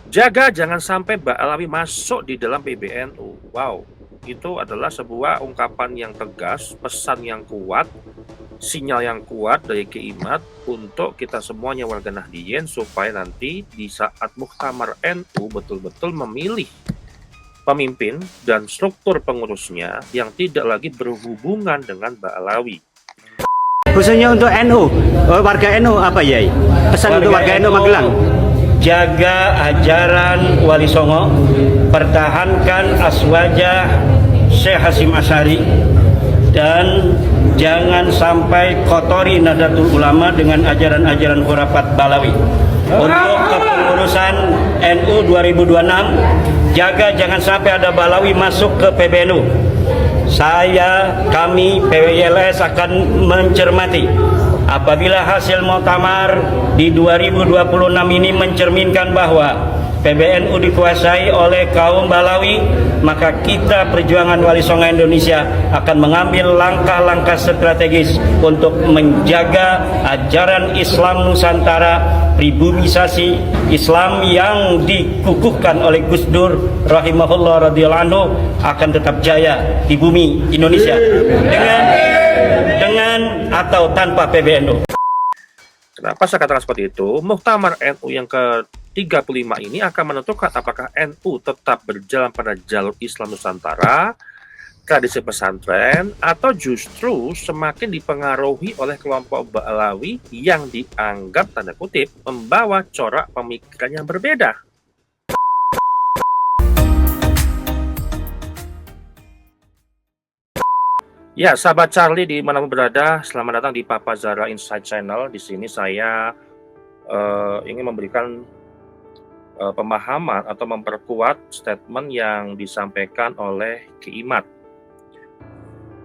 Jaga jangan sampai Mbak Alawi masuk di dalam PBNU. Wow, itu adalah sebuah ungkapan yang tegas, pesan yang kuat, sinyal yang kuat dari Kiimat untuk kita semuanya warga Nahdliyin supaya nanti di saat Muktamar NU betul-betul memilih pemimpin dan struktur pengurusnya yang tidak lagi berhubungan dengan Mbak Alawi. Khususnya untuk NU, warga NU apa ya? Pesan untuk warga NU Magelang. Jaga ajaran Wali Songo, pertahankan aswajah Syekh Hasyim Asy'ari, dan jangan sampai kotori Nahdlatul Ulama dengan ajaran-ajaran khurafat Balawi. Untuk kepengurusan NU 2026, jaga jangan sampai ada Balawi masuk ke PBNU. Kami PWILS akan mencermati apabila hasil muktamar di 2026 ini mencerminkan bahwa PBNU dikuasai oleh kaum Balawi, maka kita Perjuangan Wali Songo Indonesia akan mengambil langkah-langkah strategis untuk menjaga ajaran Islam Nusantara, pribumisasi Islam yang dikukuhkan oleh Gus Dur rahimahullah radhiyallahu anhu akan tetap jaya di bumi Indonesia dengan atau tanpa PBNU. Kenapa saya katakan seperti itu? Muktamar NU yang ke-35 ini akan menentukan apakah NU tetap berjalan pada jalur Islam Nusantara, tradisi pesantren, atau justru semakin dipengaruhi oleh kelompok Ba'alawi yang dianggap tanda kutip membawa corak pemikiran yang berbeda. Ya, sahabat Charlie di mana berada, selamat datang di Papa Zara Insight Channel. Di sini saya ingin memberikan pemahaman atau memperkuat statement yang disampaikan oleh Kiimat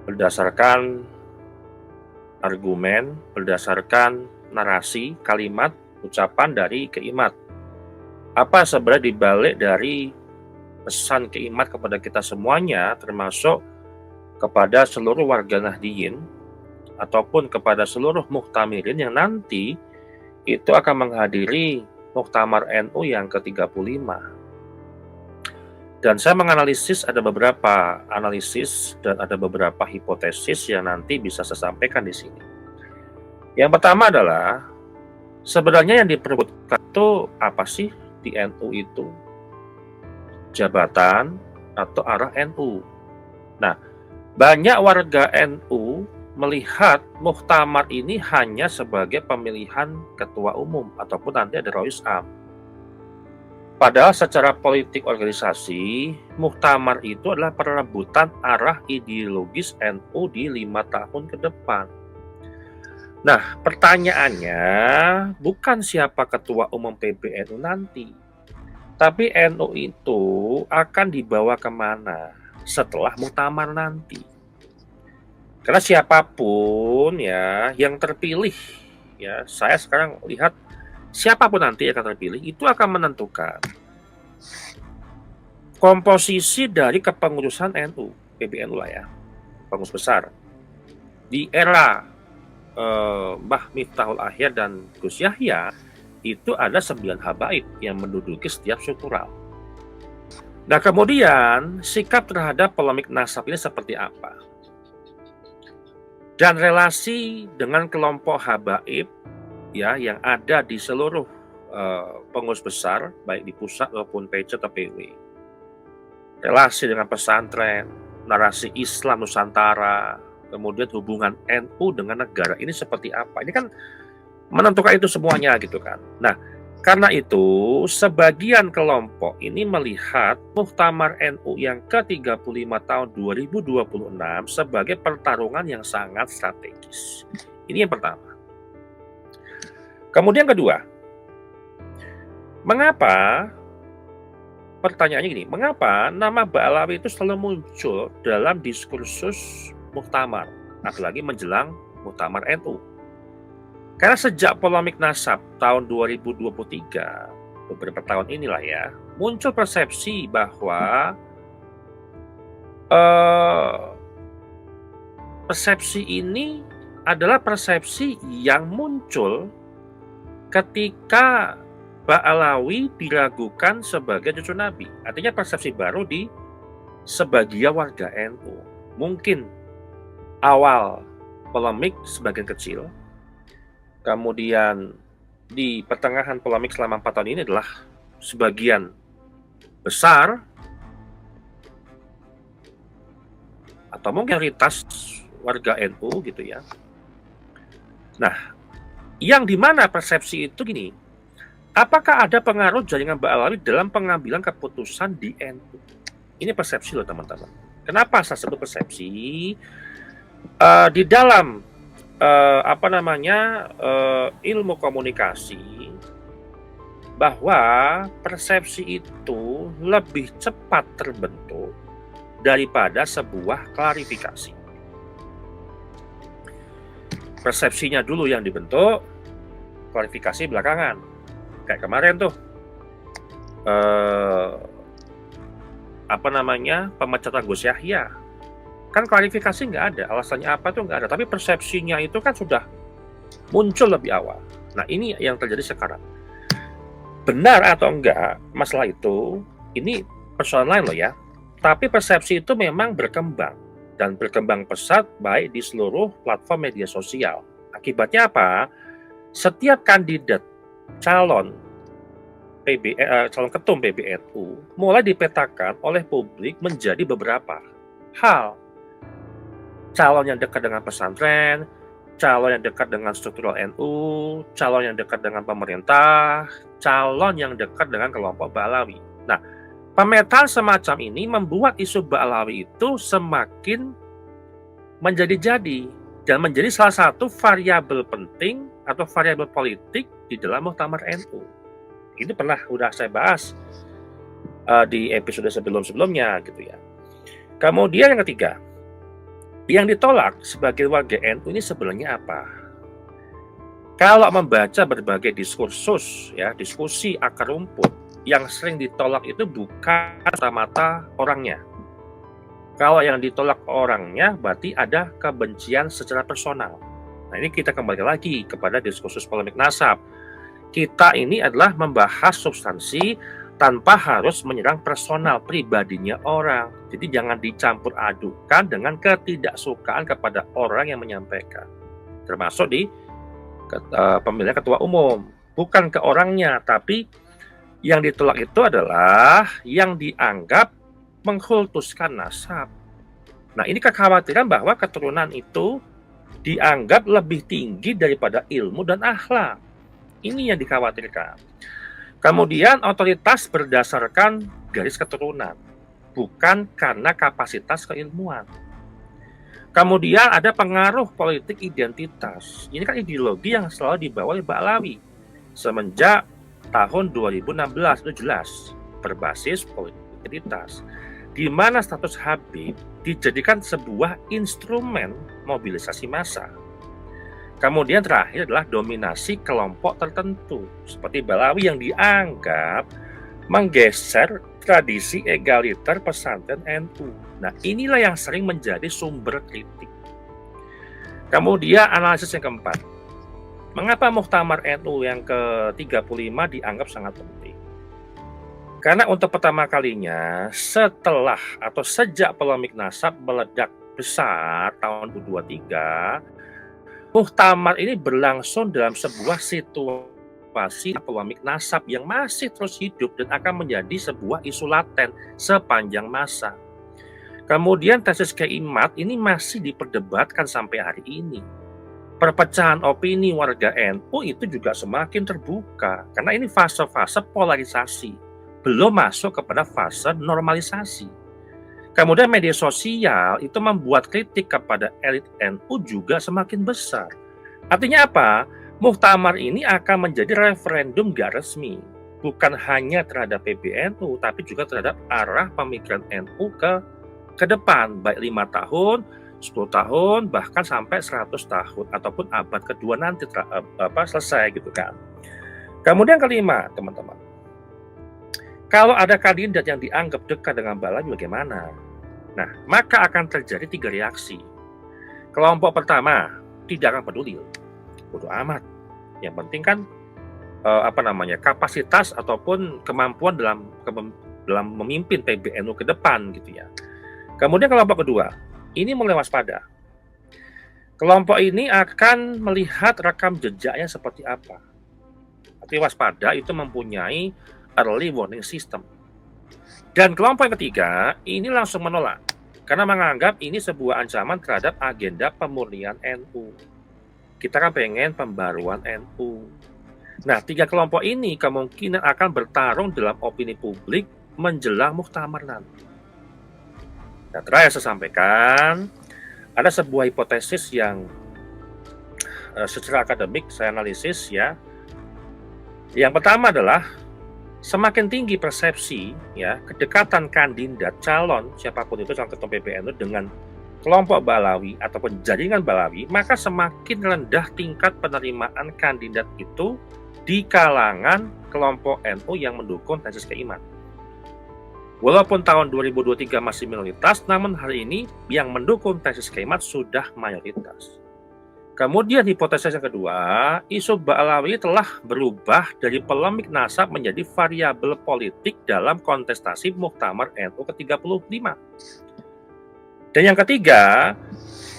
berdasarkan argumen, berdasarkan narasi, kalimat, ucapan dari Kiimat. Apa sebenarnya dibalik dari pesan Kiimat kepada kita semuanya, termasuk kepada seluruh warga Nahdliyin ataupun kepada seluruh muhtamirin yang nanti itu akan menghadiri Muktamar NU yang ke-35. Dan saya menganalisis ada beberapa analisis dan ada beberapa hipotesis yang nanti bisa saya sampaikan di sini. Yang pertama adalah sebenarnya yang diperebutkan itu apa sih di NU itu? Jabatan atau arah NU. Nah, banyak warga NU melihat muktamar ini hanya sebagai pemilihan ketua umum ataupun nanti ada Rois Am. Padahal secara politik organisasi, muktamar itu adalah perebutan arah ideologis NU di 5 tahun ke depan. Nah, pertanyaannya bukan siapa ketua umum PBNU nanti, tapi NU itu akan dibawa kemana setelah muktamar nanti. Karena siapapun ya yang terpilih, ya saya sekarang lihat siapapun nanti yang akan terpilih itu akan menentukan komposisi dari kepengurusan NU, PBNU lah ya, pengurus besar di era Mbah Miftahul Ahyar dan Gus Yahya. Itu ada 9 habaib yang menduduki setiap struktural. Nah, kemudian sikap terhadap polemik nasab ini seperti apa? Dan relasi dengan kelompok habaib ya yang ada di seluruh pengurus besar baik di pusat maupun PC atau PW. Relasi dengan pesantren, narasi Islam Nusantara, kemudian hubungan NU dengan negara ini seperti apa? Ini kan menentukan itu semuanya gitu kan. Nah, karena itu, sebagian kelompok ini melihat Muktamar NU yang ke-35 tahun 2026 sebagai pertarungan yang sangat strategis. Ini yang pertama. Kemudian kedua, mengapa, pertanyaannya gini, mengapa nama Ba'alawi itu selalu muncul dalam diskursus Muktamar, apalagi menjelang Muktamar NU? Karena sejak polemik nasab tahun 2023, beberapa tahun inilah ya, muncul persepsi bahwa persepsi ini adalah persepsi yang muncul ketika Ba'alawi diragukan sebagai cucu Nabi. Artinya persepsi baru di sebagian warga NU. Mungkin awal polemik sebagian kecil, kemudian di pertengahan polemik selama 4 tahun ini adalah sebagian besar, atau mungkin mayoritas warga NU gitu ya. Nah, yang dimana persepsi itu gini, apakah ada pengaruh jaringan Ba'alawi dalam pengambilan keputusan di NU? Ini persepsi loh teman-teman. Kenapa saya sebut persepsi? Di dalam ilmu komunikasi, bahwa persepsi itu lebih cepat terbentuk daripada sebuah klarifikasi. Persepsinya dulu yang dibentuk, klarifikasi belakangan. Kayak kemarin tuh pemecatan Gus Yahya, kan klarifikasi nggak ada, alasannya apa tuh nggak ada, tapi persepsinya itu kan sudah muncul lebih awal. Nah, ini yang terjadi sekarang. Benar atau enggak masalah itu, ini persoalan lain loh ya, tapi persepsi itu memang berkembang dan berkembang pesat baik di seluruh platform media sosial. Akibatnya apa? Setiap kandidat calon ketum PBNU mulai dipetakan oleh publik menjadi beberapa hal. Calon yang dekat dengan pesantren, calon yang dekat dengan struktural NU, calon yang dekat dengan pemerintah, calon yang dekat dengan kelompok Ba'alawi. Nah, pemetaan semacam ini membuat isu Ba'alawi itu semakin menjadi-jadi dan menjadi salah satu variabel penting atau variabel politik di dalam Muktamar NU. Ini udah saya bahas di episode sebelumnya gitu ya. Kemudian yang ketiga, yang ditolak sebagai warga NU ini sebenarnya apa? Kalau membaca berbagai diskusi akar rumput, yang sering ditolak itu bukan mata-mata orangnya. Kalau yang ditolak orangnya berarti ada kebencian secara personal. Nah, ini kita kembali lagi kepada diskursus polemik nasab. Kita ini adalah membahas substansi tanpa harus menyerang personal pribadinya orang. Jadi jangan dicampur adukan dengan ketidaksukaan kepada orang yang menyampaikan. Termasuk di pemilihan ketua umum. Bukan ke orangnya, tapi yang ditolak itu adalah yang dianggap mengkultuskan nasab. Nah, ini kekhawatiran bahwa keturunan itu dianggap lebih tinggi daripada ilmu dan akhlak. Ini yang dikhawatirkan. Kemudian otoritas berdasarkan garis keturunan, bukan karena kapasitas keilmuan. Kemudian ada pengaruh politik identitas. Ini kan ideologi yang selalu dibawa oleh Ba'alawi semenjak tahun 2016 itu jelas berbasis politik identitas, di mana status Habib dijadikan sebuah instrumen mobilisasi massa. Kemudian terakhir adalah dominasi kelompok tertentu seperti Ba'alawi yang dianggap menggeser tradisi egaliter pesantren NU. Nah, inilah yang sering menjadi sumber kritik. Kemudian analisis yang keempat. Mengapa Muktamar NU yang ke-35 dianggap sangat penting? Karena untuk pertama kalinya setelah atau sejak polemik nasab meledak besar tahun 2023, Muktamar ini berlangsung dalam sebuah situasi polemik nasab yang masih terus hidup dan akan menjadi sebuah isu laten sepanjang masa. Kemudian tesis keimat ini masih diperdebatkan sampai hari ini. Perpecahan opini warga NU itu juga semakin terbuka karena ini fase-fase polarisasi, belum masuk kepada fase normalisasi. Kemudian media sosial itu membuat kritik kepada elit NU juga semakin besar. Artinya apa? Muktamar ini akan menjadi referendum gak resmi. Bukan hanya terhadap PBNU, tapi juga terhadap arah pemikiran NU ke depan. Baik 5 tahun, 10 tahun, bahkan sampai 100 tahun. Ataupun abad kedua nanti selesai gitu kan. Kemudian kelima, teman-teman. Kalau ada kandidat yang dianggap dekat dengan Ba'alawi bagaimana? Nah, maka akan terjadi 3 reaksi. Kelompok pertama, tidak akan peduli. Bodoh amat. Yang penting kan kapasitas ataupun kemampuan dalam memimpin PBNU ke depan gitu ya. Kemudian kelompok kedua, ini mulai waspada. Kelompok ini akan melihat rekam jejaknya seperti apa. Arti waspada itu mempunyai early warning system. Dan kelompok yang ketiga ini langsung menolak karena menganggap ini sebuah ancaman terhadap agenda pemurnian NU. Kita kan pengen pembaruan NU. Nah, tiga kelompok ini kemungkinan akan bertarung dalam opini publik menjelang muktamar nanti. Nah, terakhir saya sampaikan, ada sebuah hipotesis yang secara akademik saya analisis ya. Yang pertama adalah semakin tinggi persepsi ya kedekatan kandidat calon siapapun itu calon ketua PBNU dengan kelompok Balawi ataupun jaringan Balawi, maka semakin rendah tingkat penerimaan kandidat itu di kalangan kelompok NU yang mendukung tesis keiman. Walaupun tahun 2023 masih minoritas, namun hari ini yang mendukung tesis keiman sudah mayoritas. Kemudian hipotesis yang kedua, isu Ba'alawi telah berubah dari polemik nasab menjadi variabel politik dalam kontestasi Muktamar NU ke-35. Dan yang ketiga,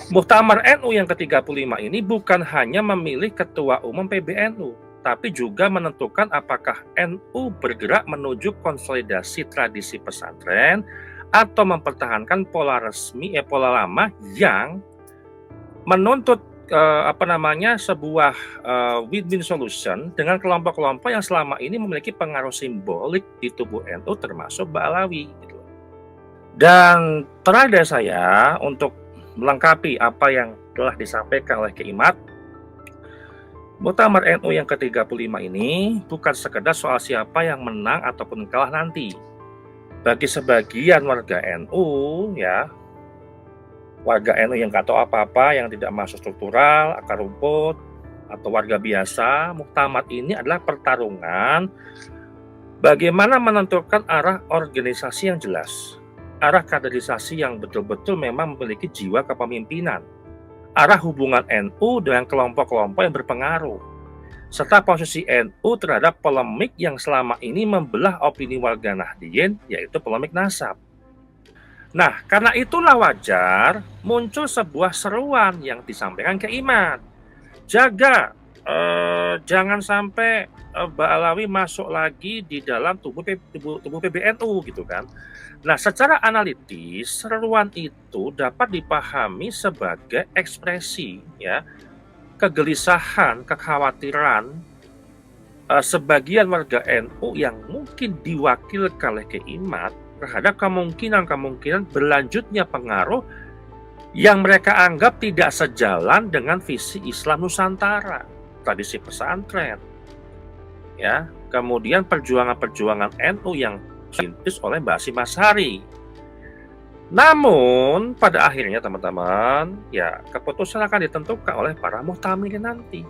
Muktamar NU yang ke-35 ini bukan hanya memilih ketua umum PBNU, tapi juga menentukan apakah NU bergerak menuju konsolidasi tradisi pesantren atau mempertahankan pola lama yang menuntut sebuah win-win solution dengan kelompok-kelompok yang selama ini memiliki pengaruh simbolik di tubuh NU termasuk Ba'alawi. Gitu. Dan terakhir saya untuk melengkapi apa yang telah disampaikan oleh Kiai Muktamar NU yang ke-35 ini bukan sekedar soal siapa yang menang ataupun kalah nanti. Bagi sebagian warga NU ya, warga NU yang nggak tahu apa-apa, yang tidak masuk struktural, akar rumput, atau warga biasa, muktamar ini adalah pertarungan bagaimana menentukan arah organisasi yang jelas, arah kaderisasi yang betul-betul memang memiliki jiwa kepemimpinan, arah hubungan NU dengan kelompok-kelompok yang berpengaruh, serta posisi NU terhadap polemik yang selama ini membelah opini warga Nahdliyin, yaitu polemik nasab. Nah, karena itulah wajar muncul sebuah seruan yang disampaikan ke Iman. Jaga, jangan sampai Ba'alawi masuk lagi di dalam tubuh PBNU gitu kan. Nah, secara analitis seruan itu dapat dipahami sebagai ekspresi ya kegelisahan, kekhawatiran sebagian warga NU yang mungkin diwakilkan oleh Iman terhadap kemungkinan berlanjutnya pengaruh yang mereka anggap tidak sejalan dengan visi Islam Nusantara, tradisi pesantren, ya, kemudian perjuangan NU yang dirintis oleh Mbah Hasyim Asy'ari. Namun pada akhirnya teman-teman, ya keputusan akan ditentukan oleh para muhtamirin nanti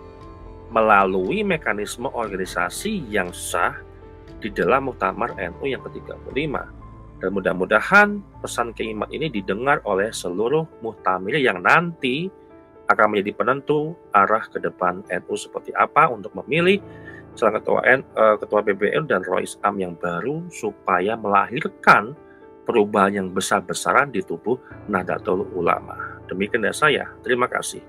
melalui mekanisme organisasi yang sah di dalam Muktamar NU yang ke-35. Dan mudah-mudahan pesan Kiai ini didengar oleh seluruh muhtamir yang nanti akan menjadi penentu arah ke depan NU seperti apa untuk memilih calon ketua PBNU dan Rois Am yang baru supaya melahirkan perubahan yang besar-besaran di tubuh Nahdlatul Ulama. Demikian dari saya. Terima kasih.